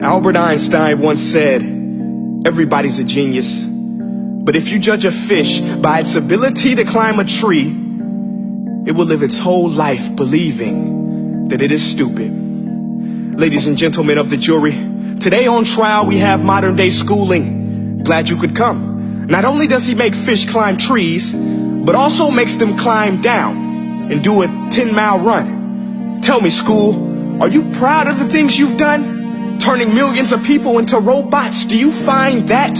Albert Einstein once said, everybody's a genius, but if you judge a fish by its ability to climb a tree, it will live its whole life believing that it is stupid. Ladies and gentlemen of the jury, today on trial we have modern day schooling. Glad you could come. Not only does he make fish climb trees, but also makes them climb down and do a 10-mile run. Tell me, school, are you proud of the things you've done? Turning millions of people into robots, do you find that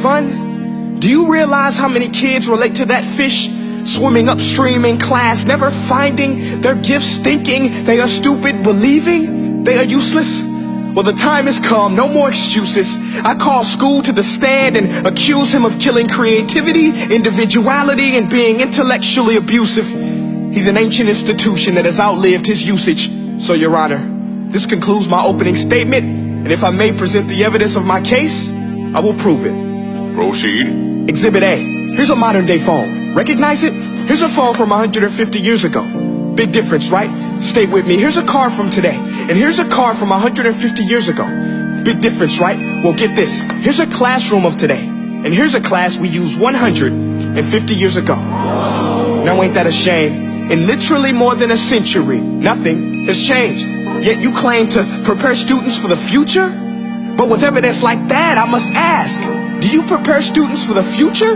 fun? Do you realize how many kids relate to that fish swimming upstream in class, never finding their gifts, thinking they are stupid, believing they are useless? Well, the time has come, no more excuses. I call school to the stand and accuse him of killing creativity, individuality, and being intellectually abusive. He's an ancient institution that has outlived his usage. So, Your Honor, this concludes my opening statement, and if I may present the evidence of my case, I will prove it. Proceed. Exhibit A. Here's a modern day phone. Recognize it? Here's a phone from 150 years ago. Big difference, right? Stay with me. Here's a car from today, and here's a car from 150 years ago. Big difference, right? Well, get this. Here's a classroom of today, and here's a class we used 150 years ago. Now ain't that a shame? In literally more than a century, nothing has changed. Yet you claim to prepare students for the future? But with evidence like that, I must ask, do you prepare students for the future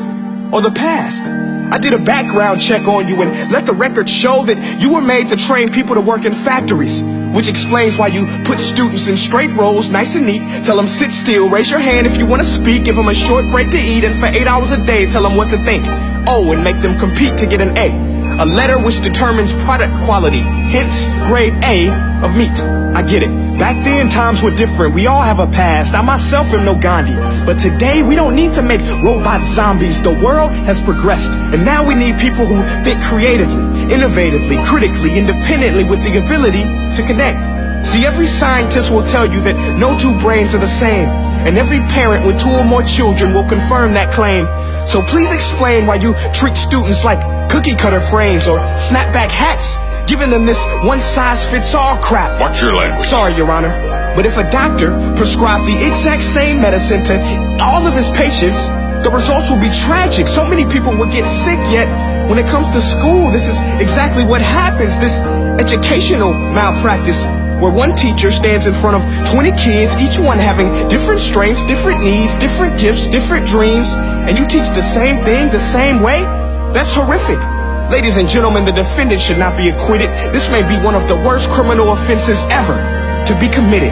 or the past? I did a background check on you and let the record show that you were made to train people to work in factories, which explains why you put students in straight rows, nice and neat, tell them sit still, raise your hand if you want to speak, give them a short break to eat, and for 8 hours a day tell them what to think. Oh, and make them compete to get an A. A letter which determines product quality, hence grade A of meat. I get it. Back then, times were different. We all have a past. I myself am no Gandhi. But today, we don't need to make robot zombies. The world has progressed. And now we need people who think creatively, innovatively, critically, independently, with the ability to connect. See, every scientist will tell you that no two brains are the same. And every parent with 2 or more children will confirm that claim. So please explain why you treat students like cookie cutter frames or snapback hats, giving them this one-size-fits-all crap. Watch your language. Sorry, Your Honor, but if a doctor prescribed the exact same medicine to all of his patients, the results will be tragic. So many people will get sick, yet when it comes to school, this is exactly what happens. This educational malpractice, where one teacher stands in front of 20 kids, each one having different strengths, different needs, different gifts, different dreams, and you teach the same thing the same way? That's horrific. Ladies and gentlemen, the defendant should not be acquitted. This may be one of the worst criminal offenses ever to be committed.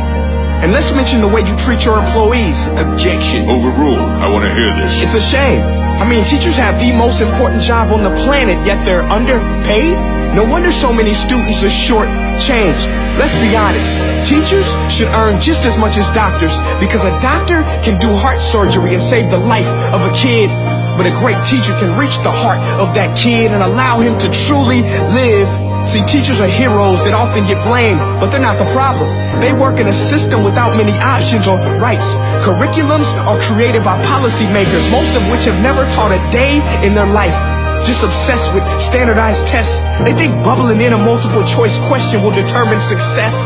And let's mention the way you treat your employees. Objection. Overruled. I want to hear this. It's a shame. I mean, teachers have the most important job on the planet, yet they're underpaid? No wonder so many students are short-changed. Let's be honest. Teachers should earn just as much as doctors, because a doctor can do heart surgery and save the life of a kid. But a great teacher can reach the heart of that kid and allow him to truly live. See, teachers are heroes that often get blamed, but they're not the problem. They work in a system without many options or rights. Curriculums are created by policymakers, most of which have never taught a day in their life. Just obsessed with standardized tests. They think bubbling in a multiple choice question will determine success.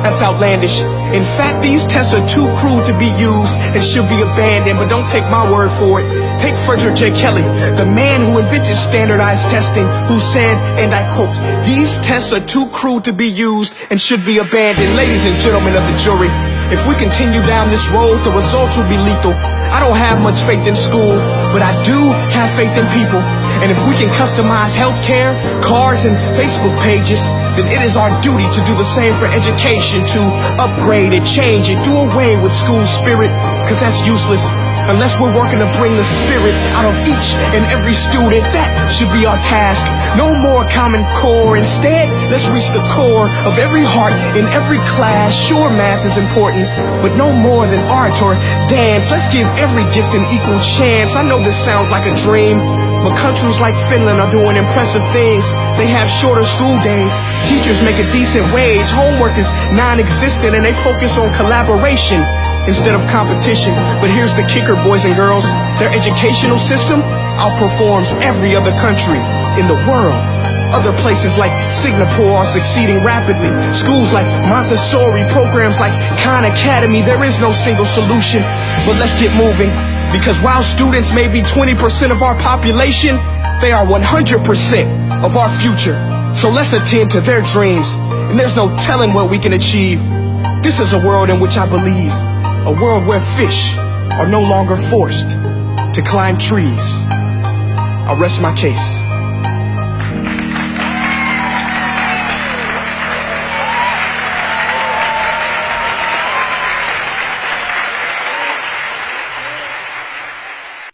That's outlandish. In fact, these tests are too cruel to be used and should be abandoned, but don't take my word for it. Take Frederick J. Kelly, the man who invented standardized testing, who said, and I quote, "These tests are too cruel to be used and should be abandoned." Ladies and gentlemen of the jury, if we continue down this road, the results will be lethal. I don't have much faith in school, but I do have faith in people. And if we can customize healthcare, cars, and Facebook pages, then it is our duty to do the same for education, to upgrade it, change it, do away with school spirit, because that's useless. Unless we're working to bring the spirit out of each and every student, that should be our task. No more Common Core. Instead, let's reach the core of every heart in every class. Sure, math is important, but no more than art or dance. Let's give every gift an equal chance. I know this sounds like a dream, but countries like Finland are doing impressive things. They have shorter school days. Teachers make a decent wage. Homework is non-existent, and they focus on collaboration instead of competition. But here's the kicker, boys and girls. Their educational system outperforms every other country in the world. Other places like Singapore are succeeding rapidly. Schools like Montessori, programs like Khan Academy. There is no single solution, but let's get moving. Because while students may be 20% of our population, they are 100% of our future. So let's attend to their dreams, and there's no telling what we can achieve. This is a world in which I believe, a world where fish are no longer forced to climb trees. I'll rest my case.